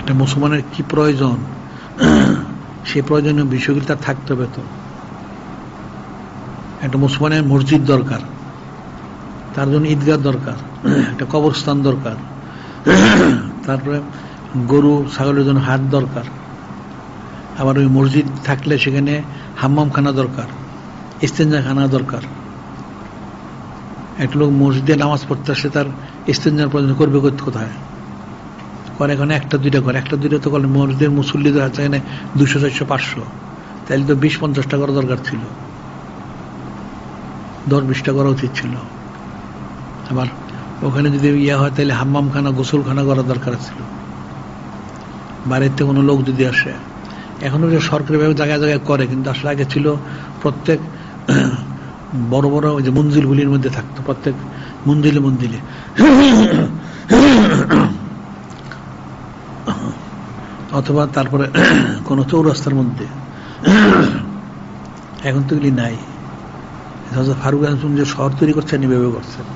একটা মুসলমানের কি প্রয়োজন, সেই প্রয়োজনীয় বিষয়গুলি তার থাকতে হবে। তো একটা মুসলমানের মসজিদ দরকার, তার জন্য ঈদগাহ দরকার, একটা কবরস্থান দরকার, তারপরে গরু ছাগলের জন্য হাট দরকার, আবার ওই মসজিদ থাকলে সেখানে হাম্মামখানা দরকার, ইস্তেঞ্জাখানা দরকার। একটা লোক মসজিদে নামাজ পড়তে আসে, তার ইস্তেঞ্জার প্রয়োজন করবে কোথায়? করে এখানে একটা দুইটা করে, একটা দুইটা তো করলে মসজিদের মুসল্লিদের আছে এখানে 200, 400, 500, তাহলে তো 20-50টা করা দরকার ছিল, 10-20টা করা উচিত ছিল। আবার ওখানে যদি ইয়ে হয় তাহলে হাম্মামখানা, গোসলখানা করা দরকার ছিল, বাইরের থেকে কোনো লোক যদি আসে। এখনো যে সরকারিভাবে জায়গায় জায়গায় করে, কিন্তু আসলে আগে ছিল প্রত্যেক বড় বড় ওই যে মঞ্জিলগুলির মধ্যে থাকতো, প্রত্যেক মঞ্জিলে মঞ্জিলে, অথবা তারপরে কোনো চৌরাস্তার মধ্যে। এখন তো এগুলি নাই। ফারুক আহমদ যে শহর তৈরি করছেন এভাবে করছেন।